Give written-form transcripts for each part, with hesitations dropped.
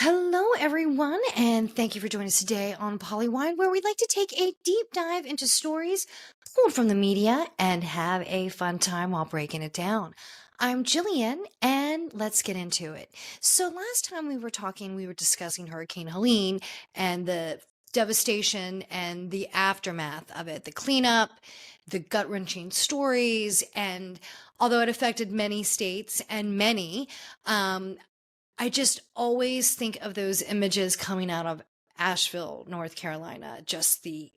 Hello, everyone, and thank you for joining us today on Polywine, where we'd like to take a deep dive into stories pulled from the media and have a fun time while breaking it down. I'm Jillian, and let's get into it. So, last time we were talking, we were discussing Hurricane Helene and the devastation and the aftermath of it, the cleanup, the gut wrenching stories, and although it affected many states and many, I just always think of those images coming out of Asheville, North Carolina, just the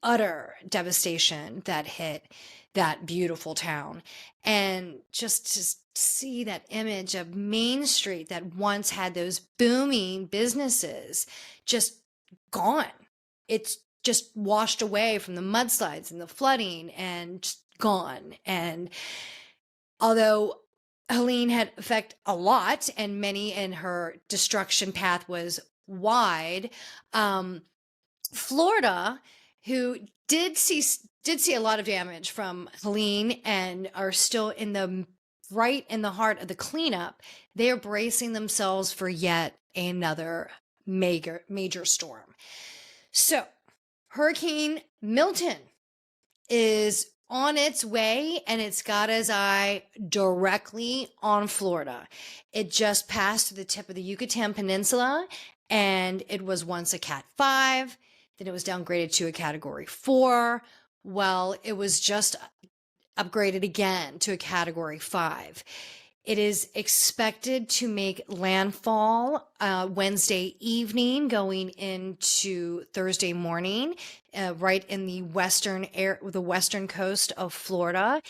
utter devastation that hit that beautiful town. And just to see that image of Main Street that once had those booming businesses just gone. It's just washed away from the mudslides and the flooding and just gone. And although Helene had affect a lot and many, and her destruction path was wide. Florida, who did see a lot of damage from Helene and are still right in the heart of the cleanup, they are bracing themselves for yet another major storm. So, Hurricane Milton is on its way, and it's got its eye directly on Florida. It just passed through the tip of the Yucatan Peninsula, and it was once a Cat 5, then it was downgraded to a Category 4. Well, it was just upgraded again to a Category 5. It is expected to make landfall Wednesday evening, going into Thursday morning, right in the western coast of Florida.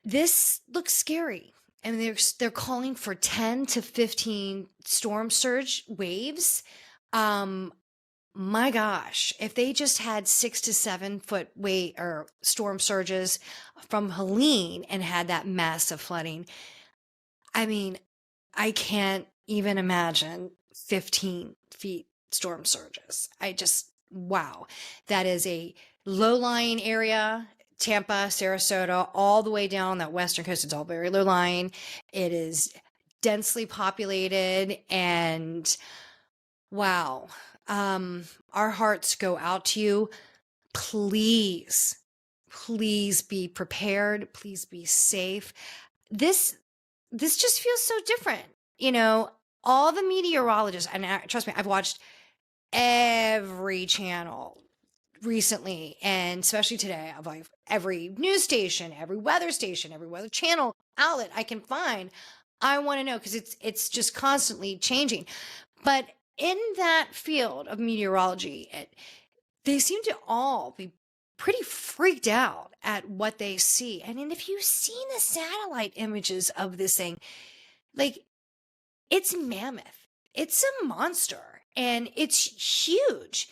This looks scary. I mean, they're calling for 10 to 15 storm surge waves. My gosh, if they just had 6 to 7 foot wave or storm surges from Helene and had that massive flooding, I mean, I can't even imagine 15 feet storm surges. Wow. That is a low-lying area, Tampa, Sarasota, all the way down that western coast. It's all very low-lying. It is densely populated, and wow. Our hearts go out to you. Please, please be prepared. Please be safe. This just feels so different. All the meteorologists, and trust me, I've watched every channel recently, and especially today, of like every news station, every weather station, every weather channel outlet I can find. I want to know, because it's just constantly changing. But in that field of meteorology, they seem to all be pretty freaked out at what they see. And then if you've seen the satellite images of this thing, like, it's mammoth. It's a monster, and it's huge.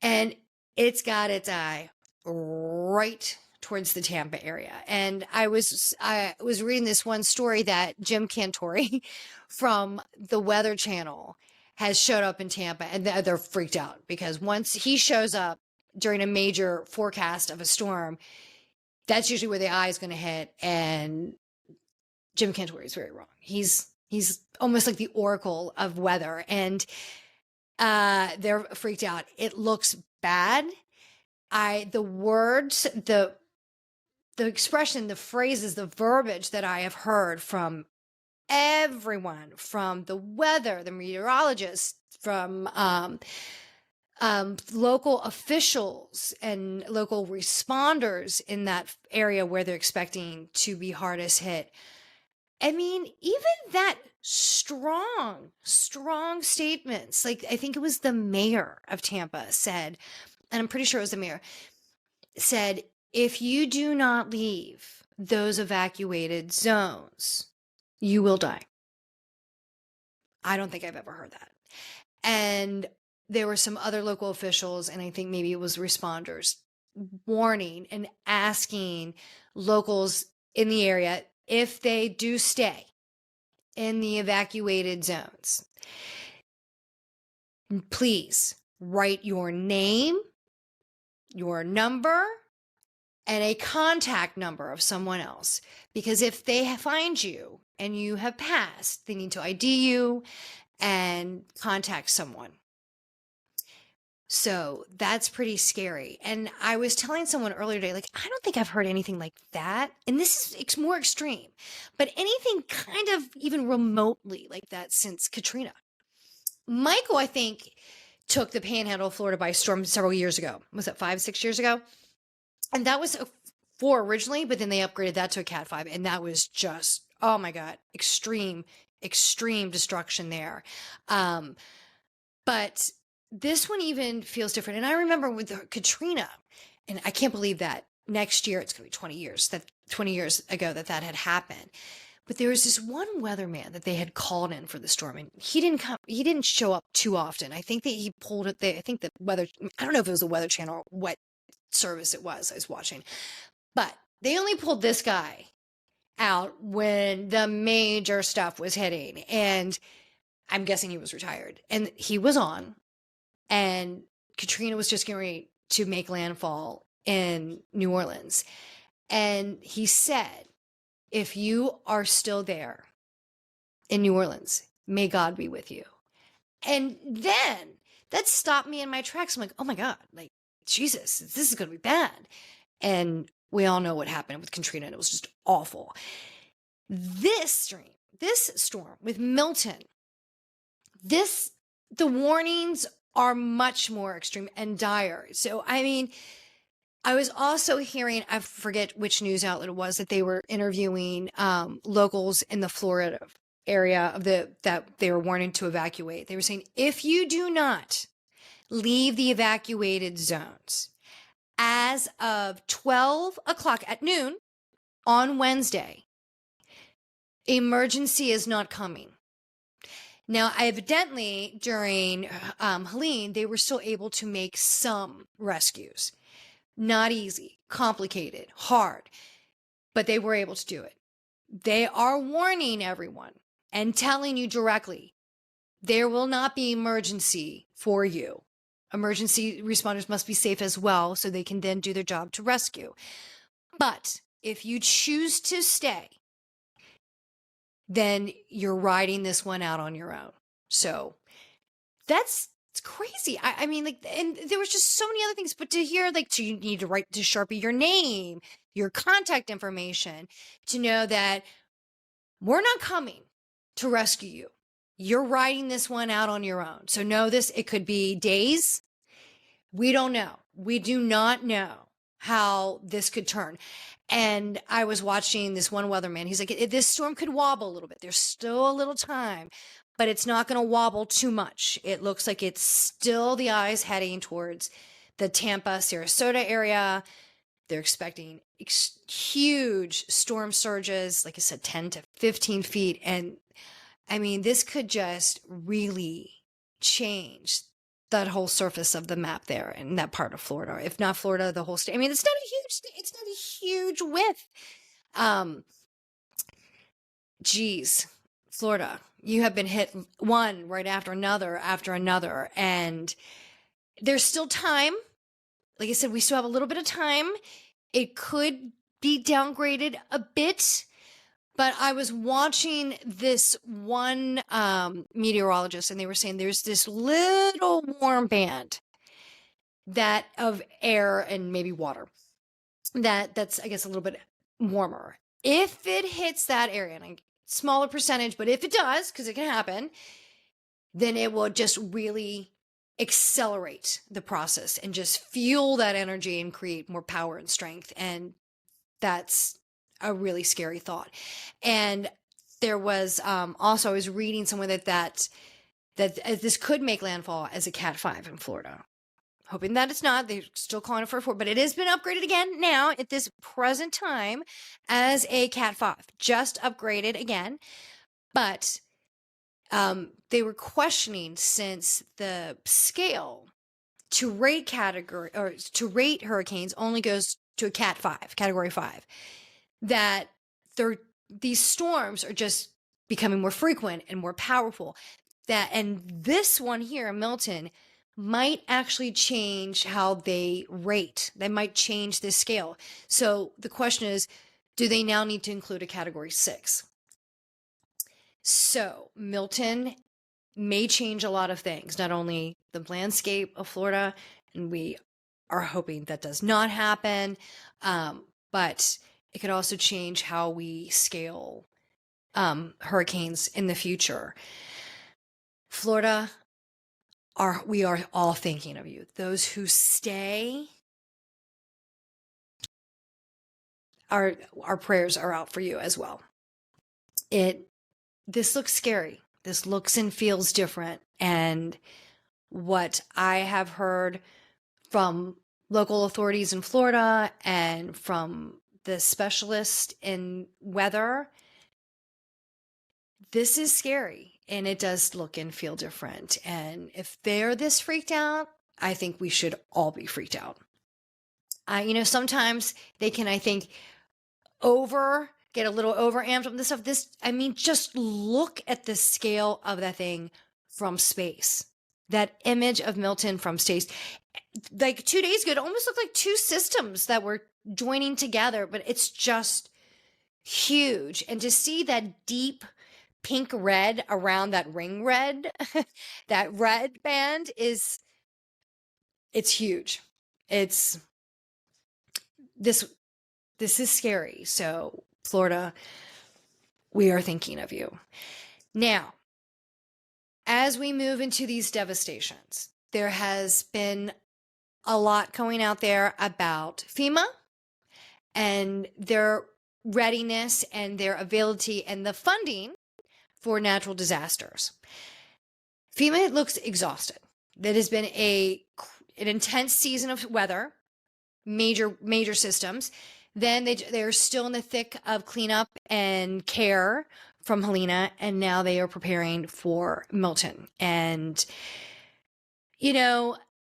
And it's got its eye right towards the Tampa area. And I was reading this one story that Jim Cantori from the Weather Channel has showed up in Tampa, and they're freaked out because once he shows up during a major forecast of a storm, that's usually where the eye is going to hit. And Jim Cantori is very wrong. He's almost like the oracle of weather, and they're freaked out. It looks bad. The words, the expression, the phrases, the verbiage that I have heard from everyone, from the weather, the meteorologists, from local officials and local responders in that area where they're expecting to be hardest hit. I mean, even that strong statements, like I think it was the mayor of Tampa said, and I'm pretty sure it was the mayor, said, if you do not leave those evacuated zones, you will die. I don't think I've ever heard that. And there were some other local officials, and I think maybe it was responders, warning and asking locals in the area, if they do stay in the evacuated zones, please write your name, your number, and a contact number of someone else. Because if they find you and you have passed, they need to ID you and contact someone. So that's pretty scary. And I was telling someone earlier today, like, I don't think I've heard anything like that. And this is more extreme, but anything kind of even remotely like that since Katrina. Michael, I think, took the panhandle of Florida by storm several years ago. Was it 5, 6 years ago? And that was a 4 originally, but then they upgraded that to a Cat 5. And that was just, oh my God, extreme, extreme destruction there. But this one even feels different. And I remember with Katrina, and I can't believe that next year, it's going to be 20 years, that 20 years ago that had happened. But there was this one weatherman that they had called in for the storm, and he didn't come. He didn't show up too often. I think that he pulled it. I think the weather. I don't know if it was the Weather Channel or what service it was I was watching, but they only pulled this guy out when the major stuff was hitting, and I'm guessing he was retired, and he was on, and Katrina was just getting ready to make landfall in New Orleans, and he said, if you are still there in New Orleans, may God be with you. And then that stopped me in my tracks. I'm like, oh my God, like, Jesus, this is going to be bad. And we all know what happened with Katrina, and it was just awful. This storm with Milton, the warnings are much more extreme and dire. So, I mean, I was also hearing, I forget which news outlet it was, that they were interviewing locals in the Florida area that they were warning to evacuate. They were saying, if you do not leave the evacuated zones as of 12 o'clock at noon on Wednesday, emergency is not coming. Now, evidently, during Helene, they were still able to make some rescues. Not easy, complicated, hard, but they were able to do it. They are warning everyone and telling you directly, there will not be emergency for you. Emergency responders must be safe as well, so they can then do their job to rescue. But if you choose to stay, then you're riding this one out on your own. So it's crazy. I mean, like, and there was just so many other things, but to hear, like, you need to write to Sharpie your name, your contact information, to know that we're not coming to rescue you. You're riding this one out on your own. So know this, it could be days. We don't know. We do not know how this could turn. And I was watching this one weatherman. He's like, this storm could wobble a little bit. There's still a little time, but it's not going to wobble too much. It looks like it's still the eyes heading towards the Tampa, Sarasota area. They're expecting huge storm surges, like I said, 10 to 15 feet. And I mean, this could just really change that whole surface of the map there in that part of Florida. If not Florida, the whole state. I mean, it's not a huge width. Geez, Florida, you have been hit one right after another, and there's still time. Like I said, we still have a little bit of time. It could be downgraded a bit, but I was watching this one meteorologist, and they were saying there's this little warm band that of air and maybe water that's, I guess, a little bit warmer. If it hits that area, and a smaller percentage, but if it does, because it can happen, then it will just really accelerate the process and just fuel that energy and create more power and strength. And that's a really scary thought. And there was also, I was reading somewhere that this could make landfall as a Cat 5 in Florida. Hoping that it's not. They're still calling it for a 4, but it has been upgraded again now at this present time as a Cat 5. Just upgraded again. But they were questioning, since the scale to rate category or to rate hurricanes only goes to a Cat 5, category 5, that these storms are just becoming more frequent and more powerful. And this one here, Milton, might actually change how they rate. They might change this scale. So the question is, do they now need to include a category 6? So Milton may change a lot of things, not only the landscape of Florida, and we are hoping that does not happen, but it could also change how we scale hurricanes in the future. Florida, we are all thinking of you. Those who stay, our prayers are out for you as well. This looks scary. This looks and feels different. And what I have heard from local authorities in Florida and from the specialist in weather, this is scary, and it does look and feel different. And if they're this freaked out, I think we should all be freaked out. Sometimes they can, I think, get a little over amped on this stuff. Just look at the scale of that thing from space. That image of Milton from space, like 2 days ago, it almost looked like two systems that were joining together, but it's just huge. And to see that deep pink red around that ring red, that red band it's huge. This is scary. So Florida, we are thinking of you. Now, as we move into these devastations, there has been a lot going out there about FEMA and their readiness and their ability and the funding for natural disasters. FEMA looks exhausted. That has been an intense season of weather, major systems. Then they're still in the thick of cleanup and care from Helene, and now they are preparing for Milton. And,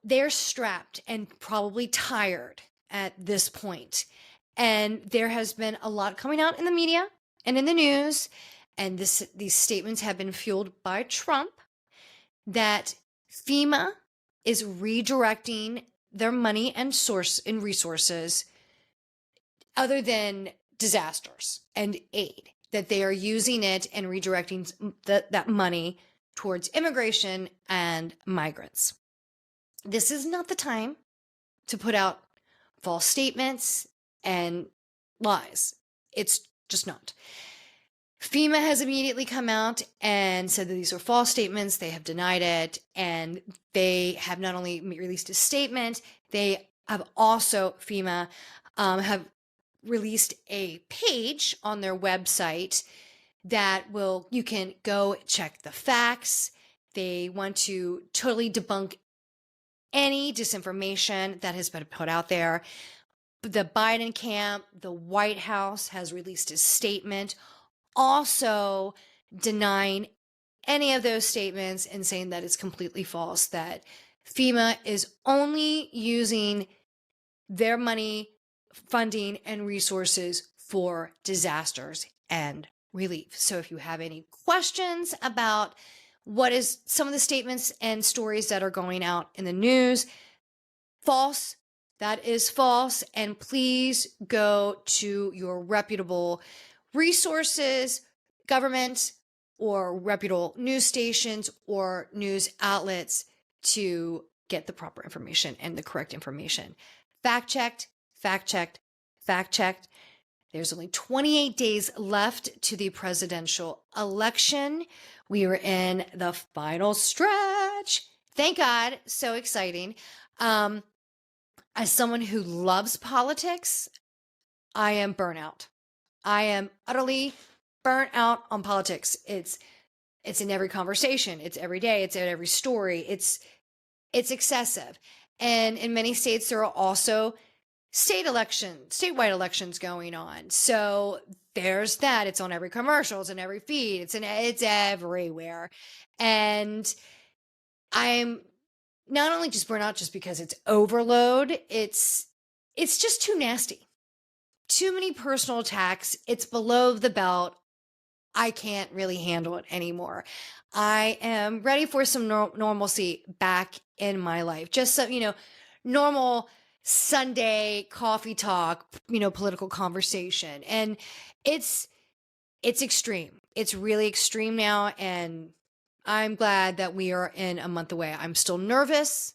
they're strapped and probably tired at this point. And there has been a lot coming out in the media and in the news, and these statements have been fueled by Trump, that FEMA is redirecting their money and resources other than disasters and aid, that they are using it and redirecting that money towards immigration and migrants. This is not the time to put out false statements and lies. It's just not. FEMA has immediately come out and said that these are false statements. They have denied it. And they have not only released a statement, they have also, FEMA, have released a page on their website that you can go check the facts. They want to totally debunk any disinformation that has been put out there. The Biden camp, the White House has released a statement also denying any of those statements and saying that it's completely false, that FEMA is only using their money, funding, and resources for disasters and relief. So if you have any questions about what is some of the statements and stories that are going out in the news, false, that is false. And please go to your reputable resources, government, or reputable news stations or news outlets to get the proper information and the correct information. Fact checked, fact checked, fact checked. There's only 28 days left to the presidential election. We are in the final stretch. Thank God. So exciting. As someone who loves politics, I am burnout. I am utterly burnt out on politics. It's in every conversation. It's every day. It's in every story. It's excessive. And in many states, there are also statewide elections going on. So there's that. It's on every commercial. It's in every feed. It's everywhere. And I'm not only just burnt out just because it's overload. It's just too nasty. Too many personal attacks. It's below the belt. I can't really handle it anymore. I am ready for some normalcy back in my life. Just some, normal Sunday coffee talk, political conversation. And it's extreme. It's really extreme now, and I'm glad that we are in a month away. I'm still nervous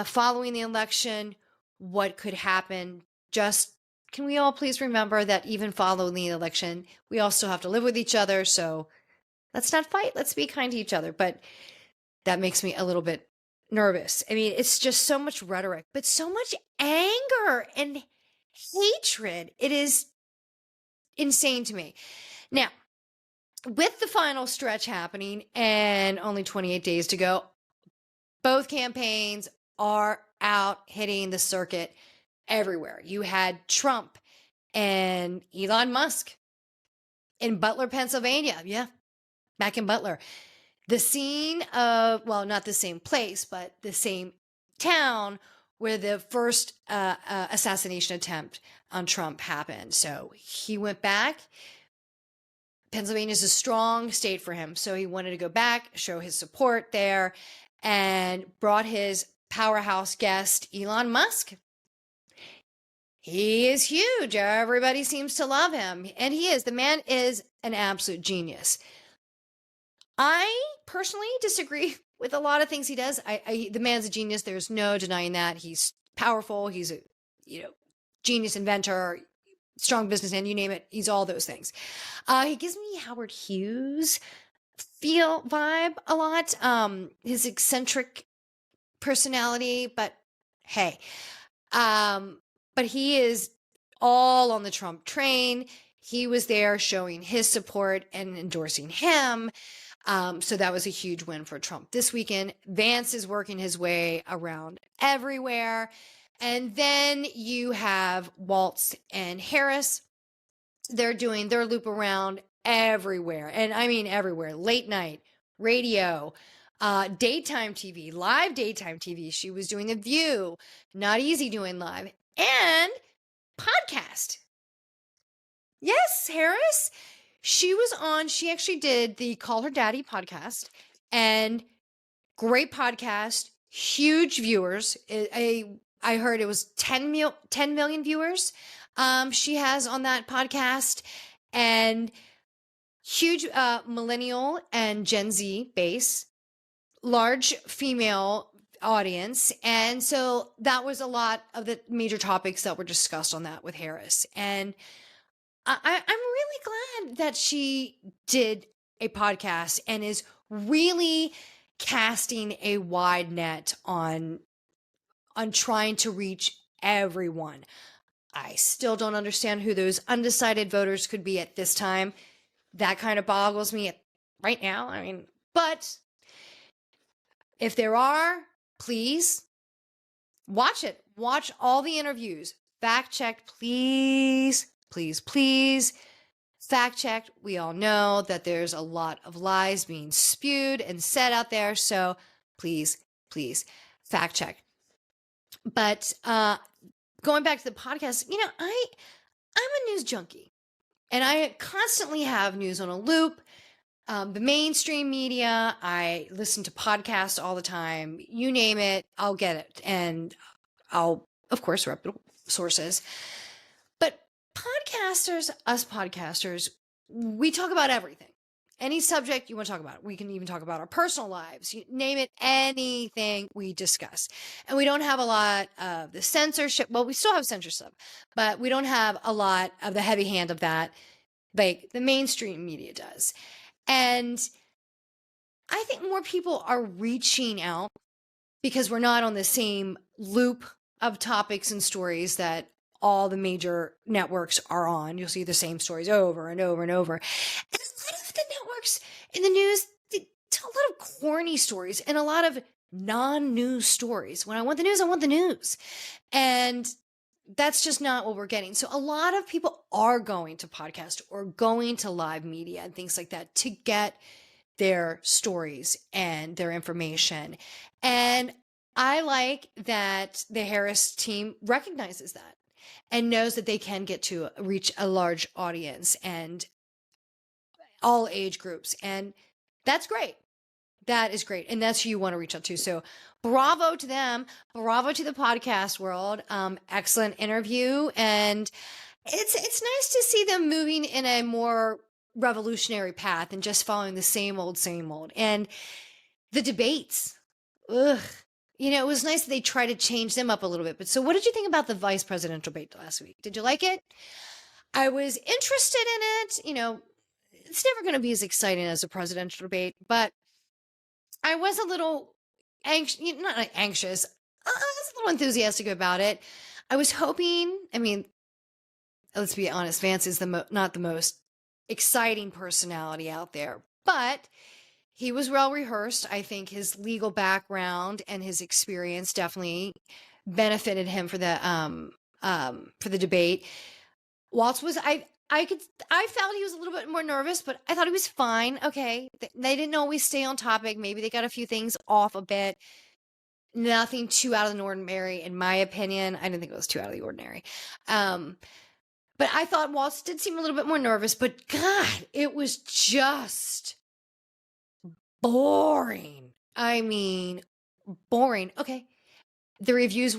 following the election, what could happen. Just can we all please remember that even following the election, we all still have to live with each other. So let's not fight. Let's be kind to each other. But that makes me a little bit nervous. I mean, it's just so much rhetoric, but so much anger and hatred. It is insane to me. Now, with the final stretch happening and only 28 days to go, both campaigns are out hitting the circuit everywhere. You had Trump and Elon Musk in Butler, Pennsylvania. Yeah, back in Butler. The scene of, well, not the same place, but the same town where the first assassination attempt on Trump happened. So he went back. Pennsylvania is a strong state for him. So he wanted to go back, show his support there, and brought his powerhouse guest, Elon Musk. He is huge. Everybody seems to love him. And he is. The man is an absolute genius. I personally disagree with a lot of things he does. The man's a genius. There's no denying that. He's powerful. He's a, genius inventor, strong businessman, you name it. He's all those things. He gives me Howard Hughes vibe a lot. His eccentric personality, but hey, but he is all on the Trump train. He was there showing his support and endorsing him. So that was a huge win for Trump this weekend. Vance is working his way around everywhere. And then you have Walz and Harris. They're doing their loop around everywhere. And I mean everywhere. Late night, radio, daytime TV, live daytime TV. She was doing The View, Not Easy doing live, and podcast. Yes, Harris. She actually did the Call Her Daddy podcast, and great podcast, huge viewers. I heard it was 10 million viewers she has on that podcast, and huge millennial and Gen Z base, large female audience. And so that was a lot of the major topics that were discussed on that with Harris. And I'm really glad that she did a podcast and is really casting a wide net on trying to reach everyone. I still don't understand who those undecided voters could be at this time. That kind of boggles me right now. I mean, but if there are, please watch it. Watch all the interviews. Fact check, please. Please, please. Fact checked. We all know that there's a lot of lies being spewed and said out there. So please, please fact check. But going back to the podcast, I'm a news junkie, and I constantly have news on a loop. The mainstream media, I listen to podcasts all the time. You name it, I'll get it. And I'll, of course, reputable sources. But us podcasters, we talk about everything. Any subject you want to talk about. We can even talk about our personal lives. You name it, anything we discuss. And we don't have a lot of the censorship. Well, we still have censorship, but we don't have a lot of the heavy hand of that like the mainstream media does. And I think more people are reaching out because we're not on the same loop of topics and stories that all the major networks are on. You'll see the same stories over and over and over. And a lot of the networks in the news, they tell a lot of corny stories and a lot of non-news stories. When I want the news, I want the news. And that's just not what we're getting. So a lot of people are going to podcast or going to live media and things like that to get their stories and their information. And I like that the Harris team recognizes that and knows that they can reach a large audience and all age groups. And that's great. That is great. And that's who you want to reach out to. So bravo to them. Bravo to the podcast world. Excellent interview. And it's nice to see them moving in a more revolutionary path and just following the same old, same old. And the debates, ugh. You know, it was nice that they tried to change them up a little bit. But so what did you think about the vice presidential debate last week? Did you like it? I was interested in it. You know, it's never going to be as exciting as a presidential debate, but I was a little anxious, not anxious. I was a little enthusiastic about it. I was hoping, I mean, let's be honest, Vance is not the most exciting personality out there, but he was well rehearsed. I think his legal background and his experience definitely benefited him for the debate. Waltz was I felt he was a little bit more nervous, but I thought he was fine. Okay. They didn't always stay on topic. Maybe they got a few things off a bit. Nothing too out of the ordinary, in my opinion. I didn't think it was too out of the ordinary. But I thought Waltz did seem a little bit more nervous, but God, it was just boring. I mean, boring. Okay. The reviews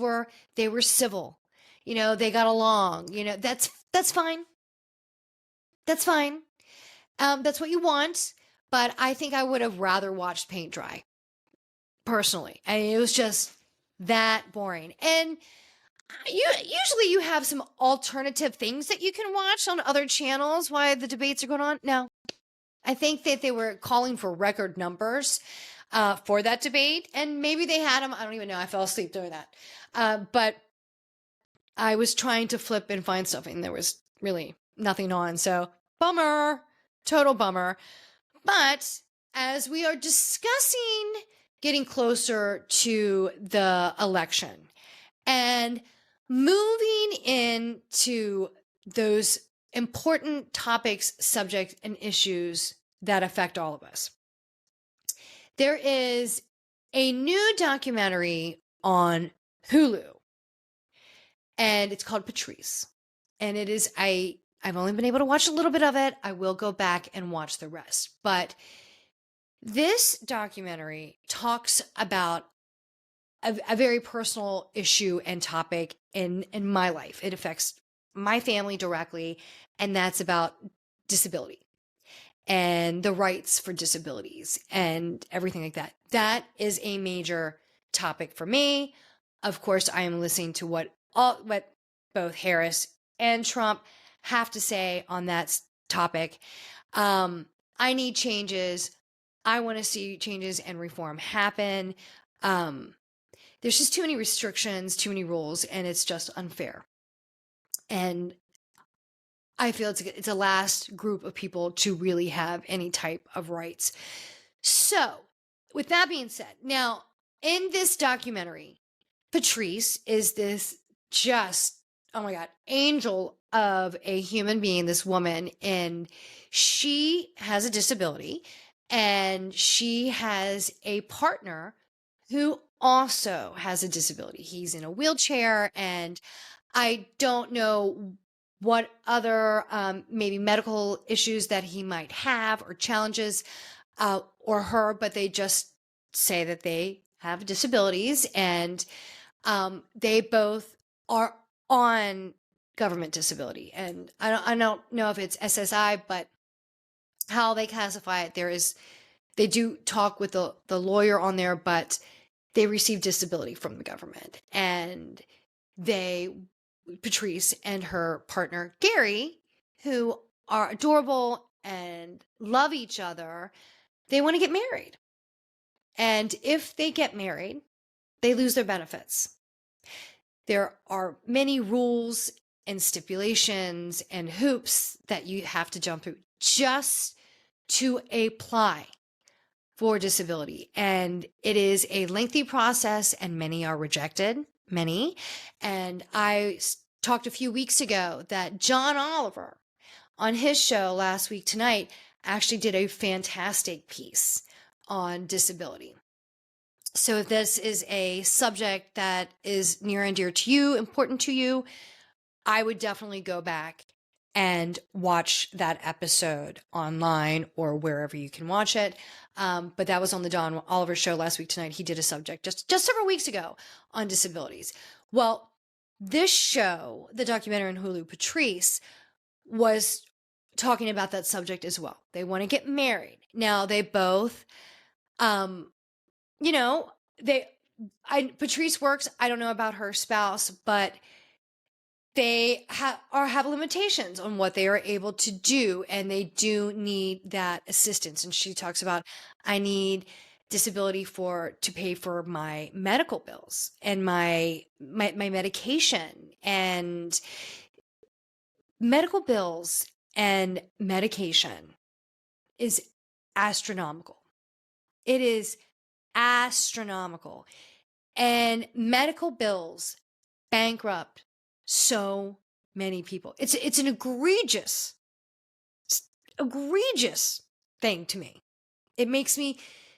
they were civil. You know, they got along. You know, that's fine. That's fine. That's what you want. But I think I would have rather watched paint dry. Personally. I mean, it was just that boring. And usually you have some alternative things that you can watch on other channels while the debates are going on. No. I think that they were calling for record numbers for that debate. And maybe they had them. I don't even know. I fell asleep doing that. But I was trying to flip and find stuff, and there was really nothing on. So, bummer. Total bummer. But as we are discussing getting closer to the election and moving into those important topics, subjects, and issues that affect all of us, there is a new documentary on Hulu. And it's called Patrice. And it is, I've only been able to watch a little bit of it. I will go back and watch the rest. But this documentary talks about a very personal issue and topic in my life. It affects my family directly, and that's about disability and the rights for disabilities and everything like that. That is a major topic for me. Of course, I am listening to what both Harris and Trump have to say on that topic. I need changes. I want to see changes and reform happen. There's just too many restrictions, too many rules, and it's just unfair. And I feel it's a last group of people to really have any type of rights. So, with that being said, now in this documentary, Patrice is this just, oh my God, angel of a human being, this woman, and she has a disability, and she has a partner who also has a disability. He's in a wheelchair, and I don't know what other maybe medical issues that he might have or challenges or her, but they just say that they have disabilities, and they both are on government disability. And I don't know if it's SSI, but how they classify it, they do talk with the lawyer on there, but they receive disability from the government. And Patrice and her partner, Gary, who are adorable and love each other, they want to get married. And if they get married, they lose their benefits. There are many rules and stipulations and hoops that you have to jump through just to apply for disability. And it is a lengthy process, and many are rejected, many. And I talked a few weeks ago that John Oliver on his show Last Week Tonight actually did a fantastic piece on disability. So if this is a subject that is near and dear to you, important to you, I would definitely go back and watch that episode online or wherever you can watch it. But that was on the John Oliver show Last Week Tonight. He did a subject just several weeks ago on disabilities. Well, this show, the documentary on Hulu, Patrice, was talking about that subject as well. They want to get married. Now they both, um, you know, Patrice works. I don't know about her spouse, but they have limitations on what they are able to do, and they do need that assistance. And she talks about, I need disability to pay for my medical bills and my medication, and medical bills and medication is astronomical. It is astronomical. And medical bills bankrupt so many people. It's an egregious thing to me. It makes me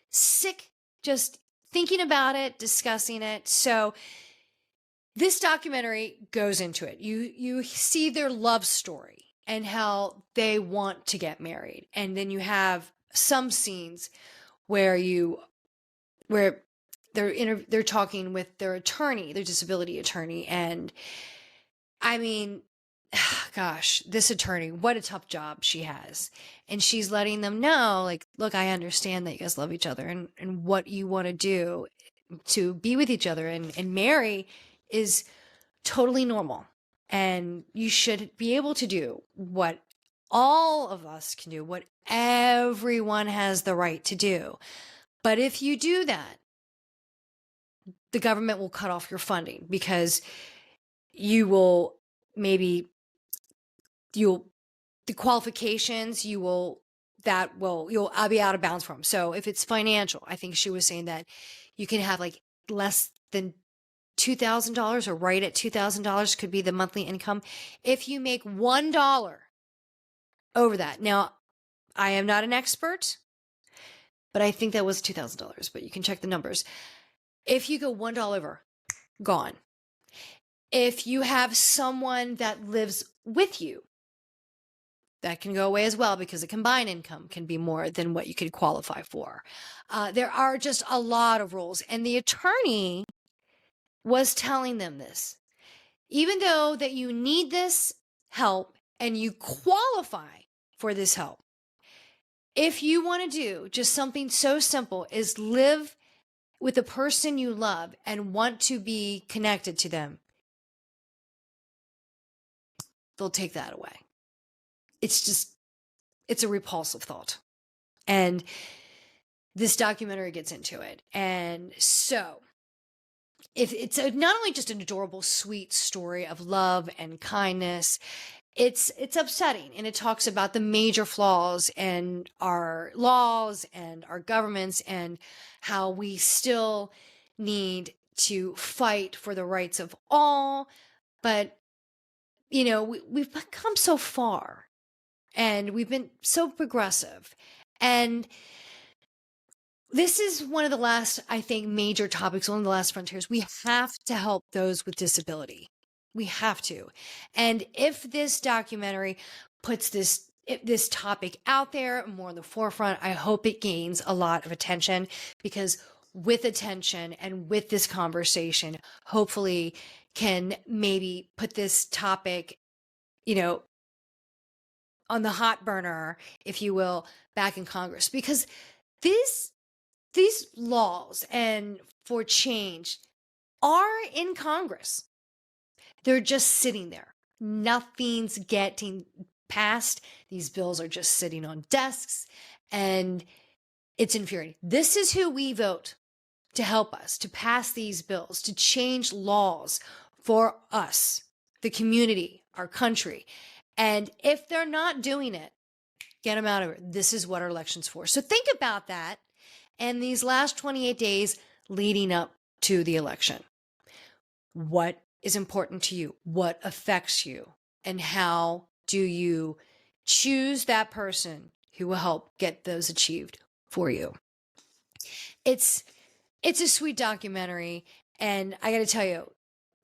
sick just thinking about it, discussing it. So this documentary goes into it. You see their love story and how they want to get married. And then you have some scenes where they're talking with their attorney, their disability attorney. And I mean, gosh, this attorney, what a tough job she has. And she's letting them know, like, look, I understand that you guys love each other and what you want to do to be with each other and marry is totally normal. And you should be able to do what all of us can do, what everyone has the right to do. But if you do that, the government will cut off your funding because you will maybe the qualifications you'll be out of bounds from. So if it's financial, I think she was saying that you can have like less than $2,000 or right at $2,000 could be the monthly income. If you make $1 over that. Now, I am not an expert, but I think that was $2,000, but you can check the numbers. If you go $1 over, gone. If you have someone that lives with you, that can go away as well because the combined income can be more than what you could qualify for. There are just a lot of rules. And the attorney was telling them this. Even though that you need this help and you qualify for this help, if you want to do just something so simple as live with the person you love and want to be connected to them, they'll take that away. It's a repulsive thought. And this documentary gets into it. And so if it's not only just an adorable, sweet story of love and kindness, it's upsetting. And it talks about the major flaws in our laws and our governments and how we still need to fight for the rights of all. But, we've come so far. And we've been so progressive. And this is one of the last, I think, major topics, one of the last frontiers. We have to help those with disability. We have to. And if this documentary puts this topic out there more in the forefront, I hope it gains a lot of attention, because with attention and with this conversation, hopefully can maybe put this topic, on the hot burner, if you will, back in Congress, because these laws and for change are in Congress. They're just sitting there. Nothing's getting passed. These bills are just sitting on desks, and it's infuriating. This is who we vote to help us, to pass these bills, to change laws for us, the community, our country. And if they're not doing it, get them out of it. This is what our election's for. So think about that. And these last 28 days leading up to the election, what is important to you? What affects you? And how do you choose that person who will help get those achieved for you? It's a sweet documentary. And I got to tell you,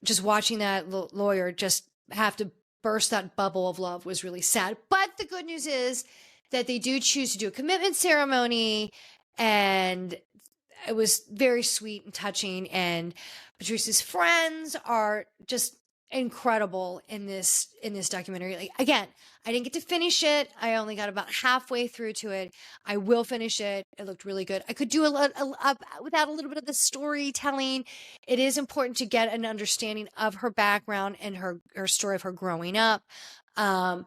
just watching that lawyer just have to burst that bubble of love was really sad. But the good news is that they do choose to do a commitment ceremony, and it was very sweet and touching. And Patrice's friends are just incredible in this documentary. Like, again, I didn't get to finish it. I only got about halfway through to it. I will finish it. It looked really good. I could do without a little bit of the storytelling. It is important to get an understanding of her background and her story of her growing up. I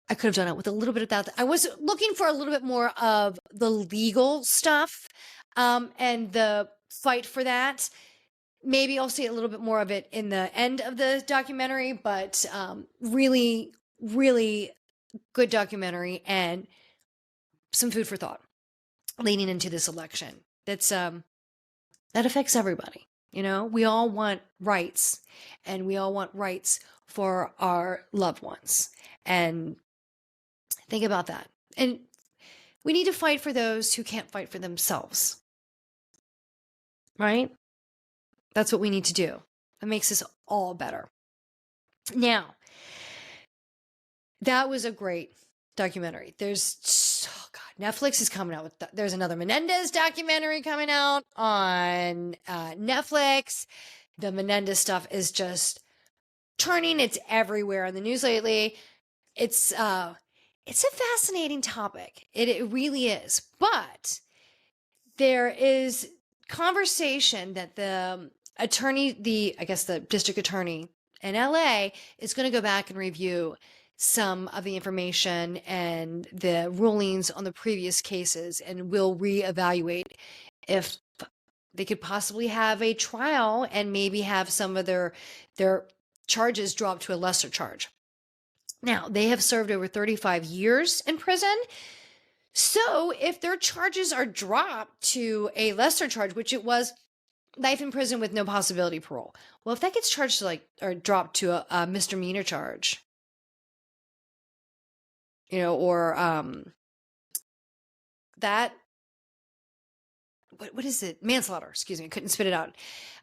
could have done it with a little bit of that. I was looking for a little bit more of the legal stuff, and the fight for that. Maybe I'll see a little bit more of it in the end of the documentary, but really, really good documentary and some food for thought leading into this election. That's that affects everybody. You know, we all want rights, and we all want rights for our loved ones. And think about that. And we need to fight for those who can't fight for themselves. Right? That's what we need to do. It makes us all better. Now, that was a great documentary. Oh God, Netflix is coming out with, there's another Menendez documentary coming out on Netflix. The Menendez stuff is just turning. It's everywhere on the news lately. It's a fascinating topic. It really is. But there is conversation that the district attorney in LA is going to go back and review some of the information and the rulings on the previous cases, and will reevaluate if they could possibly have a trial and maybe have some of their charges dropped to a lesser charge. Now, they have served over 35 years in prison. So if their charges are dropped to a lesser charge, which it was life in prison with no possibility of parole. Well, if that gets charged to or dropped to a misdemeanor charge, or that, what is it? Manslaughter, excuse me. I couldn't spit it out.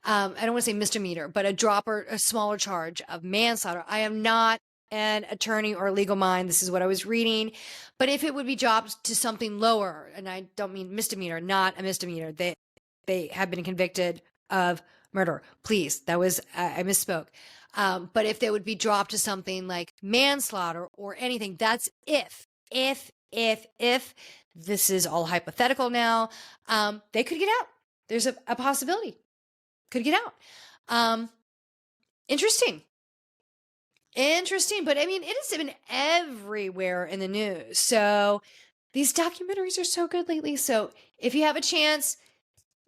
I don't want to say misdemeanor, but a smaller charge of manslaughter. I am not an attorney or legal mind. This is what I was reading. But if it would be dropped to something lower, and I don't mean misdemeanor, not a misdemeanor, they have been convicted of murder. Please, that was, I misspoke. But if they would be dropped to something like manslaughter or anything, that's if, this is all hypothetical now, they could get out. There's a possibility. Could get out. Interesting. But I mean, it has been everywhere in the news. So these documentaries are so good lately. So if you have a chance,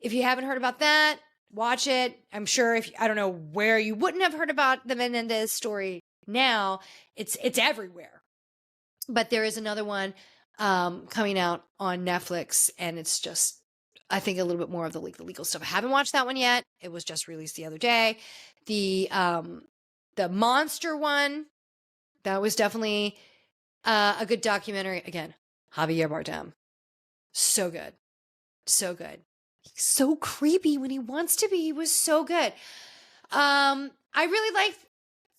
if you haven't heard about that, watch it. I'm sure I don't know where you wouldn't have heard about the Menendez story now. It's everywhere. But there is another one coming out on Netflix, and it's just, I think, a little bit more of the legal stuff. I haven't watched that one yet. It was just released the other day. The monster one, that was definitely a good documentary. Again, Javier Bardem. So good. So good. He's so creepy when he wants to be. He was so good. I really like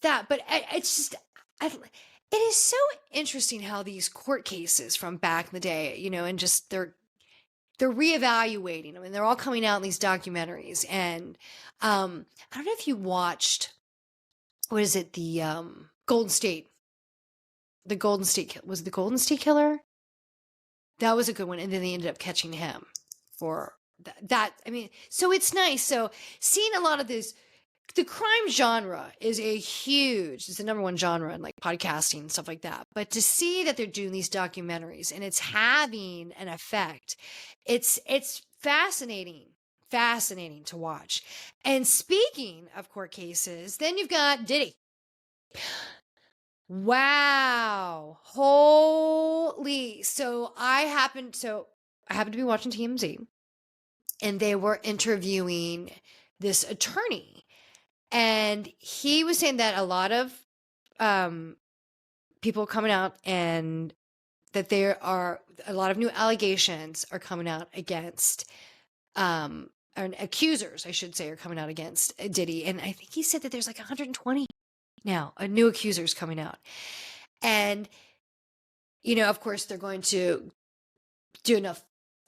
that, but it's just, it is so interesting how these court cases from back in the day, and just they're reevaluating. I mean, they're all coming out in these documentaries. And I don't know if you watched, what is it? The Golden State. The Golden State, was it the Golden State Killer? That was a good one. And then they ended up catching him for that. I mean, so it's nice. So seeing a lot of this, the crime genre is it's the number one genre in like podcasting and stuff like that. But to see that they're doing these documentaries and it's having an effect, it's fascinating to watch. And speaking of court cases, then you've got Diddy. Wow. Holy. So I happened to be watching TMZ, and they were interviewing this attorney, and he was saying that a lot of people coming out, and that there are a lot of new allegations are coming out against or accusers, I should say, are coming out against Diddy. And I think he said that there's like 120 now, new accusers coming out. And, of course, they're going to do enough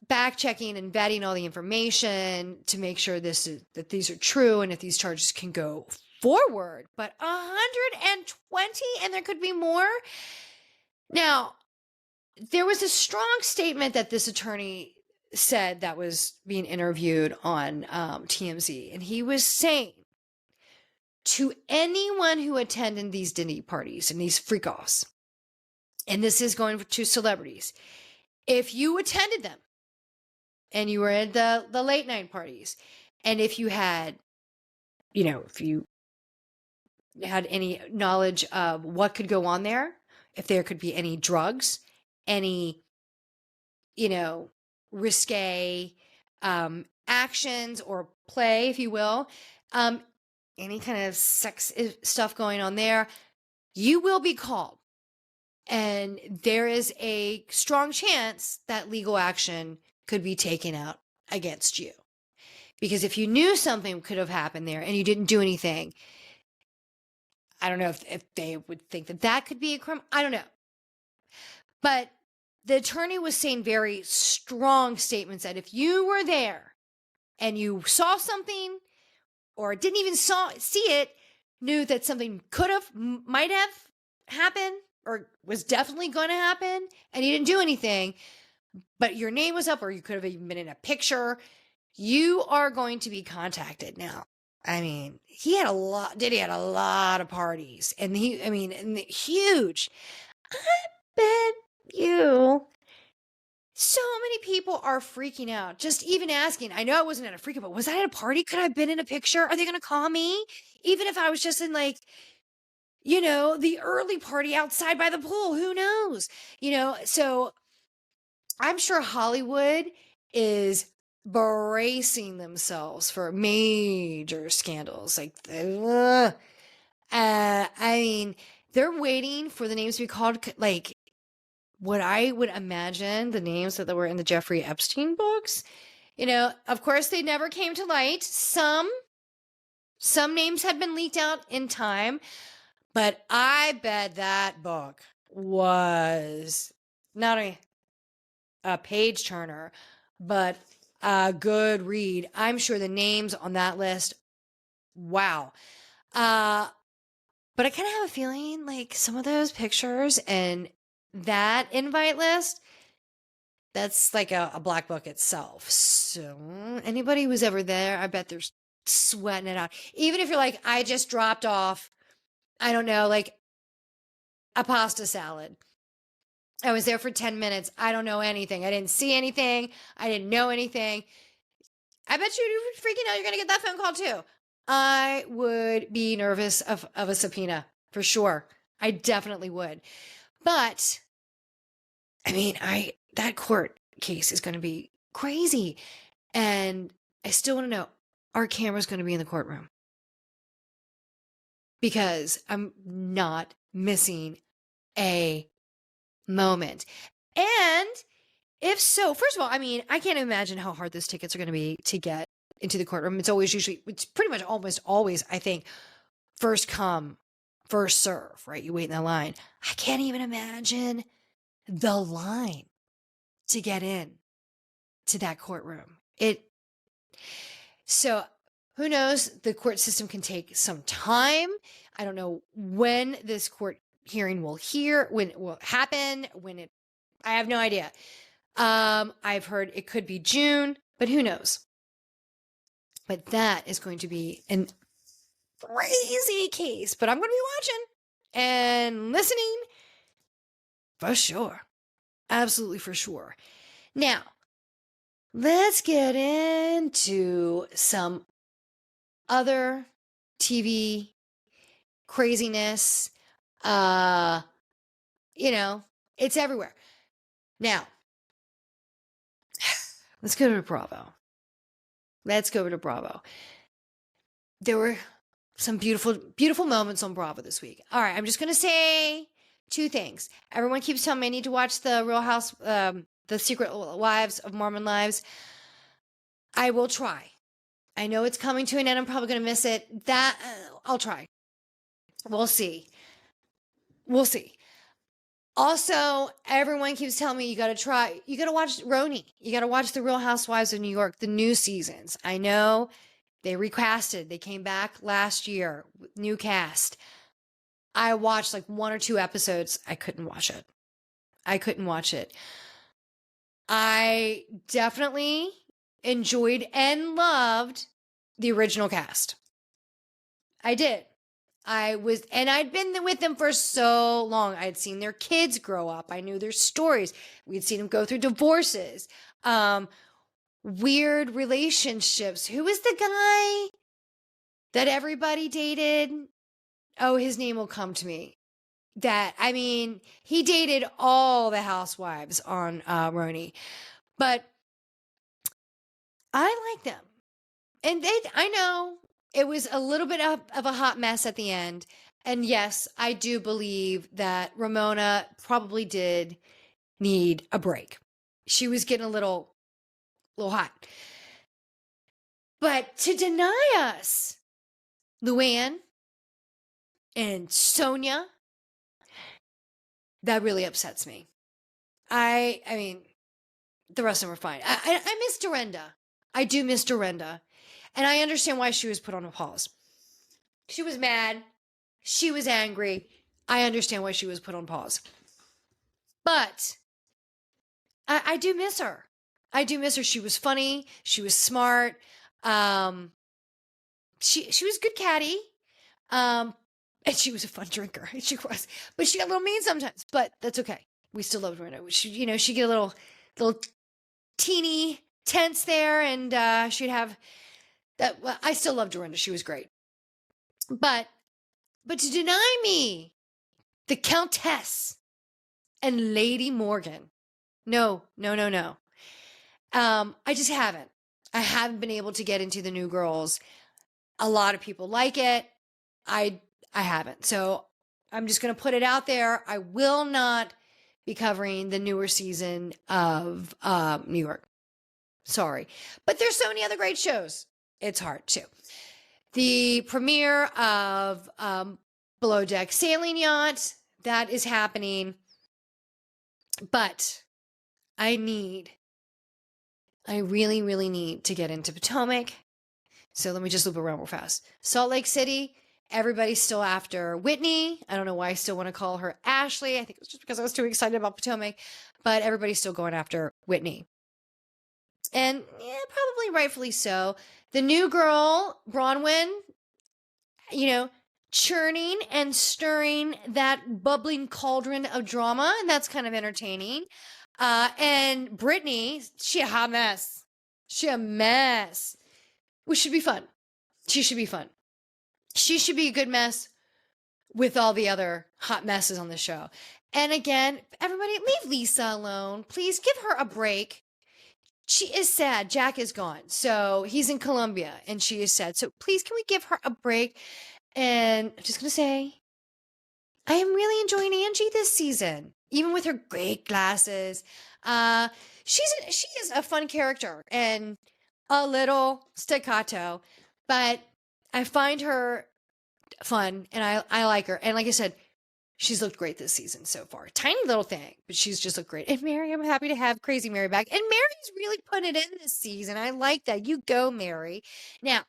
back checking and vetting all the information to make sure that these are true, and if these charges can go forward, but 120, and there could be more. Now, there was a strong statement that this attorney said that was being interviewed on TMZ, and he was saying to anyone who attended these dinner parties and these freak-offs, and this is going to celebrities, if you attended them and you were at the late night parties, and if you had, if you had any knowledge of what could go on there, if there could be any drugs, any, risque actions or play, if you will, any kind of sex stuff going on there, you will be called. And there is a strong chance that legal action could be taken out against you. Because if you knew something could have happened there and you didn't do anything, I don't know if they would think that could be a crime. I don't know. But the attorney was saying very strong statements that if you were there and you saw something or didn't even see it, knew that something might have happened or was definitely going to happen, and you didn't do anything, but your name was up or you could have even been in a picture, you are going to be contacted. Now, I mean, he had a lot of parties, and huge. I bet you so many people are freaking out, just even asking. I know I wasn't at a freak out, but was I at a party? Could I have been in a picture? Are they going to call me? Even if I was just in the early party outside by the pool, who knows? So I'm sure Hollywood is bracing themselves for major scandals. They're waiting for the names to be called, what I would imagine the names that were in the Jeffrey Epstein books. Of course, they never came to light. Some names have been leaked out in time, but I bet that book was not only a page turner, but a good read. I'm sure the names on that list, wow. But I kind of have a feeling like some of those pictures and that invite list, that's like a black book itself. So anybody who's ever there, I bet they're sweating it out. Even if you're like, I just dropped off, I don't know, like a pasta salad. I was there for 10 minutes. I don't know anything. I didn't see anything. I didn't know anything. I bet you're freaking out. You're going to get that phone call too. I would be nervous of a subpoena for sure. I definitely would. But that court case is going to be crazy. And I still want to know, are cameras going to be in the courtroom? Because I'm not missing a moment. And if so, first of all, I can't imagine how hard those tickets are going to be to get into the courtroom. It's pretty much almost always, I think, first come, first serve, right? You wait in the line. I can't even imagine the line to get in to that courtroom. So who knows? The court system can take some time. I don't know when this court hearing will happen, I have no idea. I've heard it could be June, but who knows? But that is going to be an crazy case, but I'm going to be watching and listening for sure. Absolutely for sure. Now, let's get into some other TV craziness. It's everywhere. Now, let's go to Bravo. There were some beautiful, beautiful moments on Bravo this week. All right, I'm just going to say two things. Everyone keeps telling me I need to watch the Real House, the Secret Lives of Mormon Lives. I will try. I know it's coming to an end. I'm probably going to miss it. I'll try. We'll see. Also, everyone keeps telling me you got to watch RHONY. You got to watch the Real Housewives of New York, the new seasons. I know They recasted. They came back last year, new cast. I watched like 1 or 2 episodes. I couldn't watch it. I couldn't watch it. I definitely enjoyed and loved the original cast. I did. And I'd been with them for so long. I'd seen their kids grow up. I knew their stories. We'd seen them go through divorces, weird relationships. Who was the guy that everybody dated? Oh, his name will come to me. He dated all the housewives on Roni, but I like them. And I know it was a little bit of a hot mess at the end. And yes, I do believe that Ramona probably did need a break. She was getting a little hot. But to deny us Luann and Sonia, that really upsets me. I mean, the rest of them were fine. I miss Dorinda. I do miss Dorinda. And I understand why she was put on a pause. She was mad. She was angry. I understand why she was put on pause. But I do miss her. I do miss her. She was funny. She was smart. She was a good caddy. And she was a fun drinker. She was. But she got a little mean sometimes. But that's okay. We still love Dorinda. She get a little teeny tense there, and she'd have that. Well, I still love Dorinda. She was great. But to deny me the Countess and Lady Morgan, no. I just haven't. I haven't been able to get into the New Girls. A lot of people like it. I haven't. So I'm just going to put it out there. I will not be covering the newer season of New York. Sorry. But there's so many other great shows. It's hard too. The premiere of Below Deck Sailing Yacht, that is happening. But I really, really need to get into Potomac. So let me just loop around real fast. Salt Lake City, everybody's still after Whitney. I don't know why I still want to call her Ashley. I think it was just because I was too excited about Potomac. But everybody's still going after Whitney. And yeah, probably rightfully so. The new girl, Bronwyn, churning and stirring that bubbling cauldron of drama. And that's kind of entertaining. And Brittany, she a hot mess. She a mess. Which should be fun. She should be fun. She should be a good mess with all the other hot messes on the show. And again, everybody, leave Lisa alone. Please give her a break. She is sad. Jack is gone. So he's in Colombia and she is sad. So please, can we give her a break? And I'm just going to say, I am really enjoying Angie this season, even with her great glasses. She is a fun character and a little staccato, but I find her fun and I like her. And like I said, she's looked great this season so far. Tiny little thing, but she's just looked great. And Mary, I'm happy to have Crazy Mary back. And Mary's really put it in this season. I like that. You go, Mary. Now,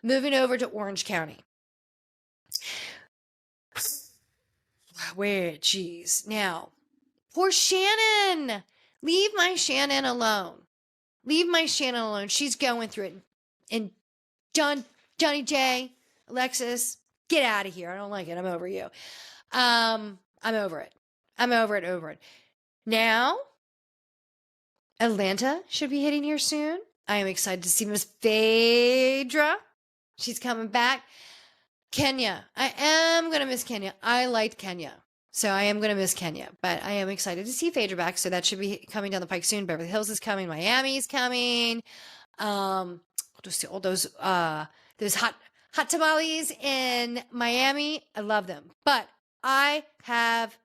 moving over to Orange County. Geez. Now, poor Shannon. Leave my Shannon alone. Leave my Shannon alone. She's going through it. And Johnny J, Alexis, get out of here. I don't like it. I'm over you. I'm over it. I'm over it. Now, Atlanta should be hitting here soon. I am excited to see Miss Phaedra. She's coming back. Kenya. I am going to miss Kenya. I liked Kenya. So I am going to miss Kenya. But I am excited to see Phaedra back. So that should be coming down the pike soon. Beverly Hills is coming. Miami's coming. Just see all those hot tamales in Miami. I love them. But I have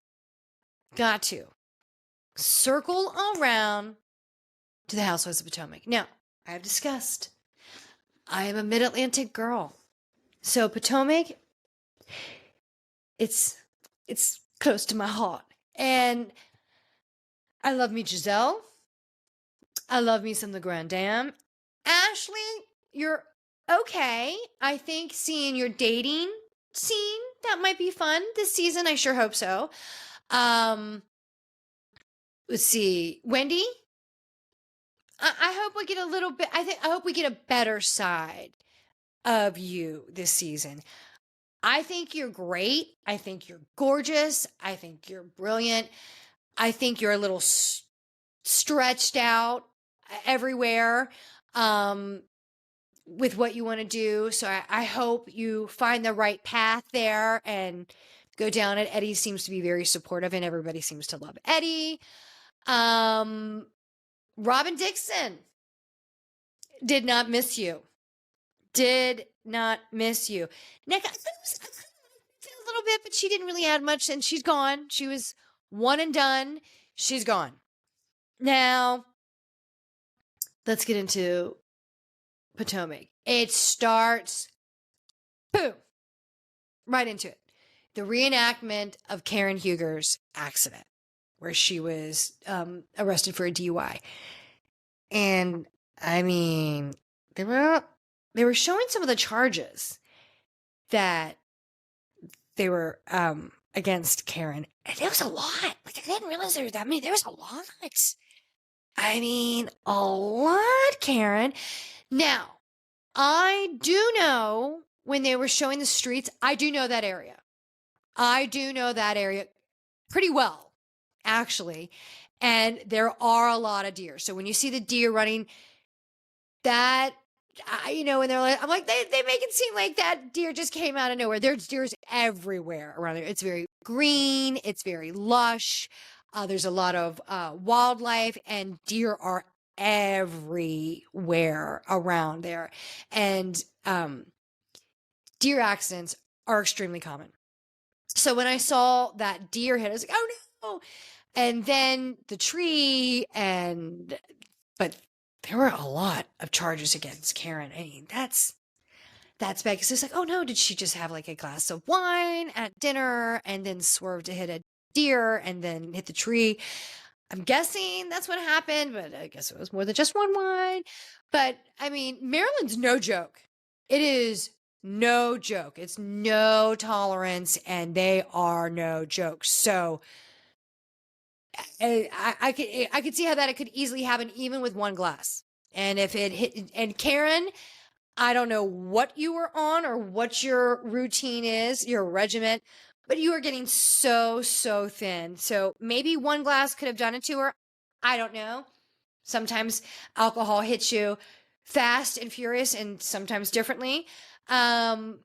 got to circle around to the Housewives of Potomac. Now, I have discussed I am a Mid-Atlantic girl. So Potomac, it's close to my heart. And I love me Giselle. I love me some of the Grand Dame. Ashley, you're okay, I think seeing your dating scene, that might be fun this season. I sure hope so. Um, let's see. Wendy, I hope we get a little bit, I hope we get a better side of you this season. I think you're great. I think you're gorgeous. I think you're brilliant. I think you're a little stretched out everywhere with what you want to do. So I hope you find the right path there and go down it. Eddie seems to be very supportive and everybody seems to love Eddie. Robin Dixon did not miss you. Did not miss you. Nick, I was a little bit, but she didn't really add much and she's gone. She was one and done. She's gone. Now, let's get into Potomac. It starts, boom, right into it. The reenactment of Karen Huger's accident, where she was arrested for a DUI. And I mean, they were showing some of the charges that they were against Karen. And there was a lot. Like, I didn't realize there was that many. There was a lot. I mean, a lot, Karen. Now, I do know when they were showing the streets, I do know that area. I do know that area pretty well, actually. And there are a lot of deer. So when you see the deer running, that, you know, and they're like, I'm like, they make it seem like that deer just came out of nowhere. There's deers everywhere around there. It's very green. It's very lush. There's a lot of wildlife, and deer are everywhere around there. And deer accidents are extremely common. So when I saw that deer hit, I was like, oh no. And then the tree, but there were a lot of charges against Karen. I mean, that's bad. Because it's like, oh no, did she just have like a glass of wine at dinner and then swerve to hit a deer and then hit the tree? I'm guessing that's what happened, but I guess it was more than just one wine. But I mean, Maryland's no joke. It is no joke. It's no tolerance, and they are no joke. So I could see how that it could easily happen even with one glass. And if it hit, and Karen, I don't know what you were on or what your routine is, your regiment, but you are getting so thin. So maybe one glass could have done it to her. I don't know. Sometimes alcohol hits you fast and furious and sometimes differently. That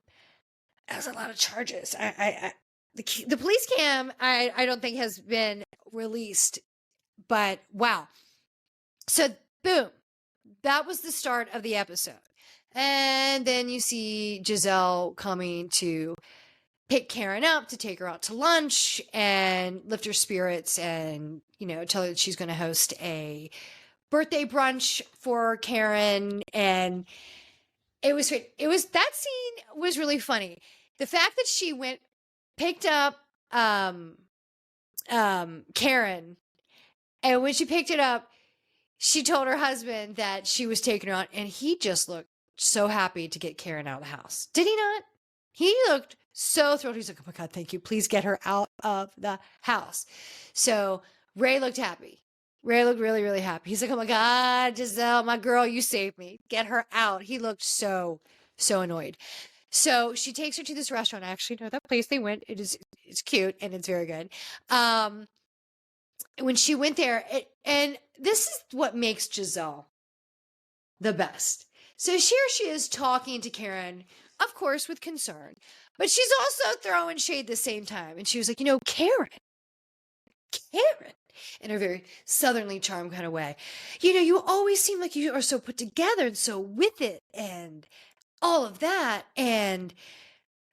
was a lot of charges. The police cam, I don't think has been released, but wow. So boom, that was the start of the episode. And then you see Giselle coming to pick Karen up to take her out to lunch and lift her spirits and, you know, tell her that she's going to host a birthday brunch for Karen. And it was that scene was really funny. The fact that she picked up Karen, and when she picked it up, she told her husband that she was taking her out, and he just looked so happy to get Karen out of the house. Did he not? He looked so thrilled. He's like, oh my God, thank you. Please get her out of the house. So Ray looked happy. Ray looked really, really happy. He's like, oh my God, Giselle, my girl, you saved me. Get her out. He looked so annoyed. So she takes her to this restaurant. I actually know that place they went. It's cute and it's very good. When she went there, and this is what makes Giselle the best. So here she is talking to Karen, of course, with concern, but she's also throwing shade at the same time. And she was like, you know, Karen, in a very southernly charmed kind of way. You know, you always seem like you are so put together and so with it and all of that. And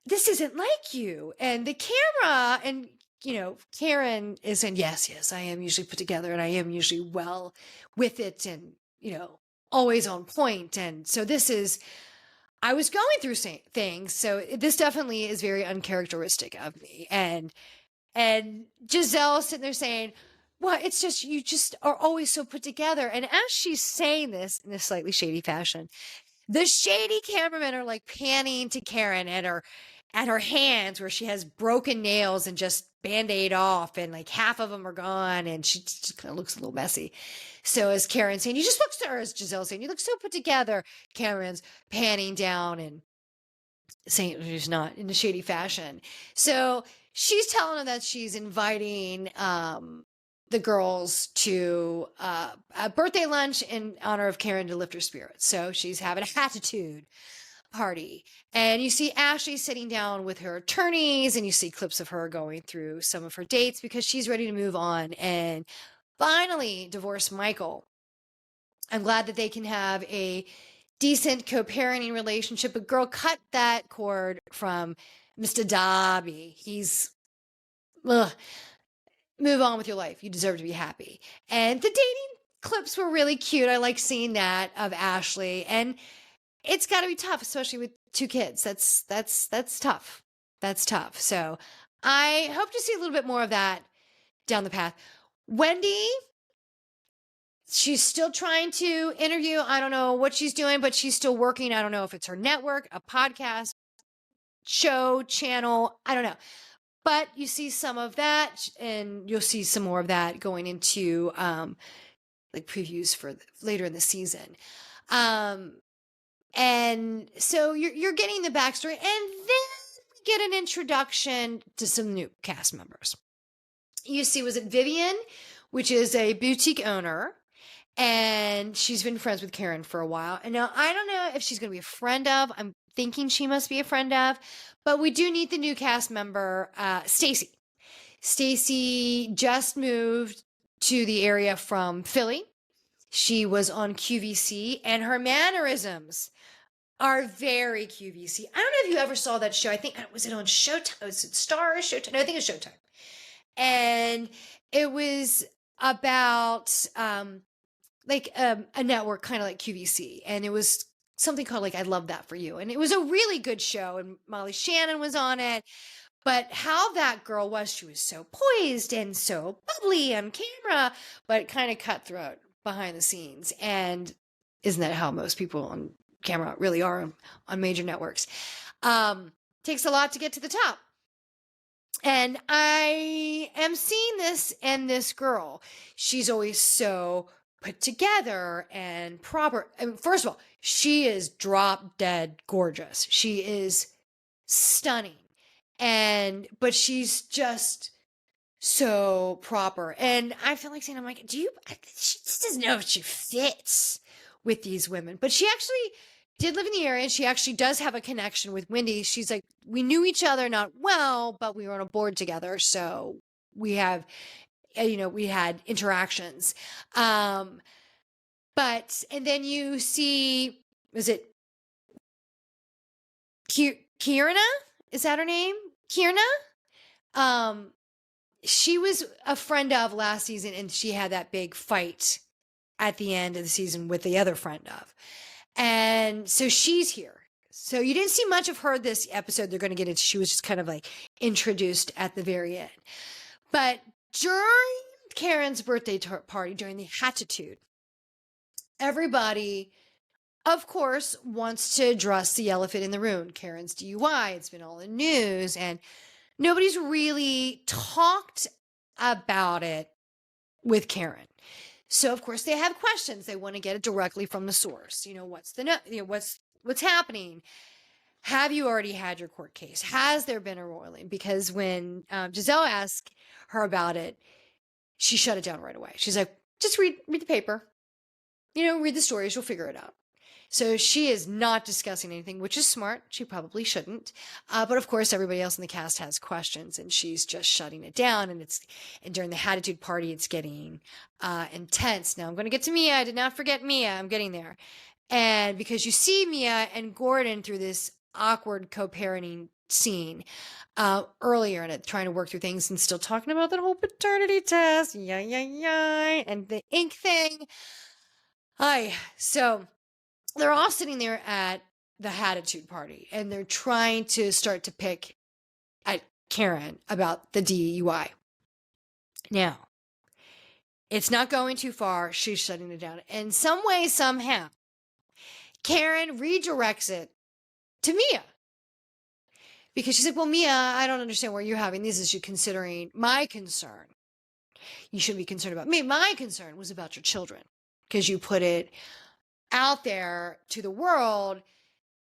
this isn't like you. And the camera, and, you know, Karen is saying, yes, I am usually put together and I am usually well with it and, you know, always on point. And so I was going through things. So this definitely is very uncharacteristic of me. And Giselle sitting there saying, well, it's just, you just are always so put together. And as she's saying this in a slightly shady fashion, The shady cameramen are like panning to Karen at her hands where she has broken nails and just band-aid off, and like half of them are gone, and she just kind of looks a little messy. So as Karen saying, you just look, or as Giselle saying, you look so put together, Karen's panning down and saying she's not in a shady fashion. So she's telling her that she's inviting the girls to a birthday lunch in honor of Karen to lift her spirits. So she's having a attitude party. And you see Ashley sitting down with her attorneys, and you see clips of her going through some of her dates because she's ready to move on and finally divorce Michael. I'm glad that they can have a decent co-parenting relationship, but girl, cut that cord from Mr. Dobby. He's, ugh, move on with your life. You deserve to be happy. And the dating clips were really cute. I like seeing that of Ashley, and it's got to be tough, especially with 2 kids. That's tough. That's tough. So I hope to see a little bit more of that down the path. Wendy, she's still trying to interview. I don't know what she's doing, but she's still working. I don't know if it's her network, a podcast, show, channel. I don't know. But you see some of that, and you'll see some more of that going into like previews for later in the season. And so you're getting the backstory, and then we get an introduction to some new cast members. You see, was it Vivian, which is a boutique owner, and she's been friends with Karen for a while. And now I don't know if she's going to be a friend of. I'm thinking she must be a friend of, but we do need the new cast member, Stacy. Stacy just moved to the area from Philly. She was on QVC, and her mannerisms are very QVC. I don't know if you ever saw that show. I think, was it on Showtime? Was it Star or Showtime? No, I think it's Showtime. And it was about a network kind of like QVC. And it was something called like I Love That For You. And it was a really good show. And Molly Shannon was on it. But how that girl was, she was so poised and so bubbly on camera, but kind of cutthroat behind the scenes. And isn't that how most people on camera really are on major networks? Takes a lot to get to the top. And I am seeing this in this girl. She's always so put together and proper. I mean, first of all, she is drop dead gorgeous. She is stunning. But she's just so proper. And I feel like saying, I'm like, she just doesn't know if she fits with these women. But she actually did live in the area, and she actually does have a connection with Wendy. She's like, we knew each other not well, but we were on a board together. So we have, we had interactions. And then you see, is it Kierna? Is that her name? Kierna? She was a friend of last season, and she had that big fight at the end of the season with the other friend of. And so she's here. So you didn't see much of her this episode. They're going to get into, she was just kind of like introduced at the very end. But during Karen's birthday party, during the Hatitude, everybody, of course, wants to address the elephant in the room, Karen's DUI. It's been all in the news, and nobody's really talked about it with Karen. So of course they have questions. They want to get it directly from the source. What's happening? Have you already had your court case? Has there been a ruling? Because when Giselle asked her about it, she shut it down right away. She's like, just read the paper. Read the stories. You'll figure it out. So she is not discussing anything, which is smart. She probably shouldn't. But of course, everybody else in the cast has questions, and she's just shutting it down. And during the Hatitude party, it's getting intense. Now I'm going to get to Mia. I did not forget Mia. I'm getting there. And because you see Mia and Gordon through this awkward co-parenting scene earlier in it, trying to work through things and still talking about that whole paternity test. And the ink thing. So they're all sitting there at the Hatitude party, and they're trying to start to pick at Karen about the DUI. Now, it's not going too far. She's shutting it down. In some way, somehow, Karen redirects it to Mia. Because she's like, well, Mia, I don't understand where you're having these issues considering my concern. You shouldn't be concerned about me. My concern was about your children because you put it out there to the world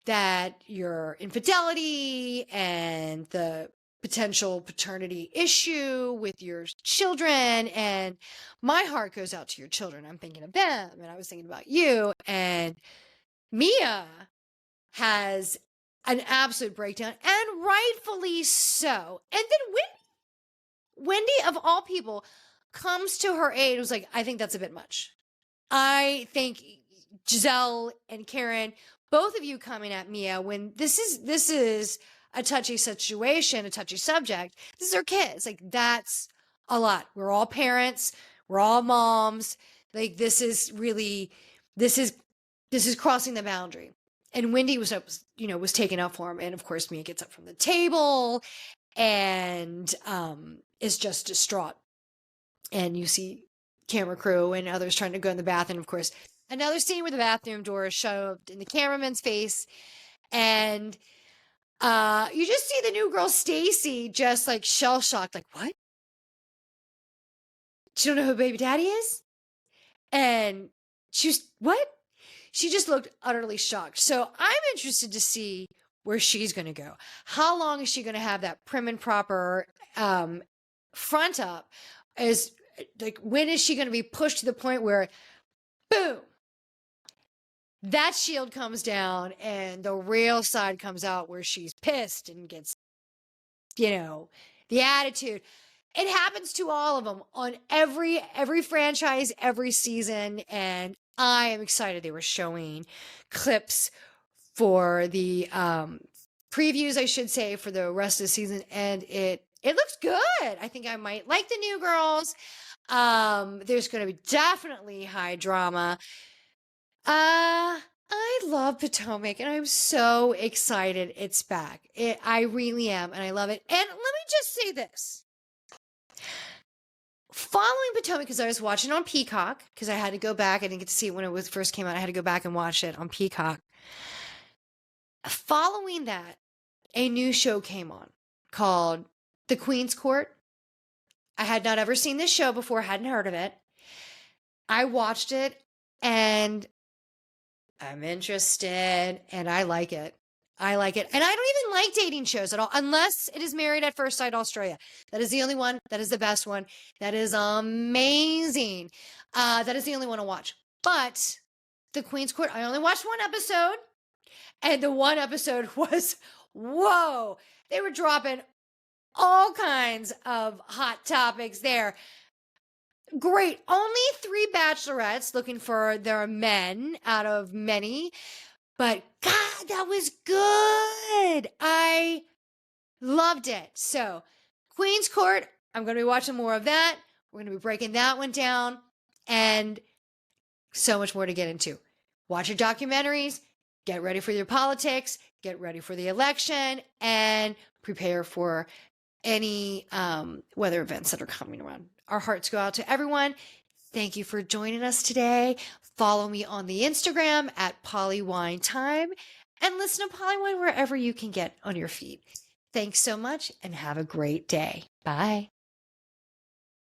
that your infidelity and the potential paternity issue with your children, and my heart goes out to your children. I'm thinking of them, and I was thinking about you. And Mia has an absolute breakdown, and rightfully so. And then Wendy, of all people, comes to her aid. It was like, I think that's a bit much. I think Giselle and Karen, both of you coming at Mia when this is a touchy situation, a touchy subject. This is her kids. Like, that's a lot. We're all parents. We're all moms. Like, this is crossing the boundary. And Wendy was taken up for him. And of course, Mia gets up from the table and is just distraught. And you see camera crew and others trying to go in the bathroom. Of course, another scene where the bathroom door is shoved in the cameraman's face. And you just see the new girl, Stacy, just like shell-shocked. Like, what? She don't know who baby daddy is? And what? She just looked utterly shocked. So I'm interested to see where she's going to go. How long is she going to have that prim and proper front up? When is she going to be pushed to the point where, boom, that shield comes down and the real side comes out where she's pissed and gets, the attitude. It happens to all of them on every franchise, every season. And I am excited they were showing clips for the previews, I should say, for the rest of the season. And it looks good. I think I might like the new girls. There's going to be definitely high drama. I love Potomac, and I'm so excited it's back. I really am, and I love it. And let me just say this. Following Potomac, because I was watching on Peacock, because I had to go back. I didn't get to see it when it first came out. I had to go back and watch it on Peacock. Following that, a new show came on called The Queen's Court. I had not ever seen this show before, hadn't heard of it. I watched it, and I'm interested, and I like it. I like it. And I don't even like dating shows at all, unless it is Married at First Sight Australia. That is the only one. That is the best one. That is amazing. That is the only one to watch. But The Queen's Court, I only watched one episode. And the one episode was, whoa. They were dropping all kinds of hot topics there. Great. Only 3 bachelorettes looking for their men out of many. But God, that was good. I loved it. So, Queen's Court, I'm going to be watching more of that. We're going to be breaking that one down. And so much more to get into. Watch your documentaries. Get ready for your politics. Get ready for the election. And prepare for any weather events that are coming around. Our hearts go out to everyone. Thank you for joining us today. Follow me on the Instagram at PollyWineTime and listen to Pollywine wherever you can get on your feed. Thanks so much and have a great day. Bye.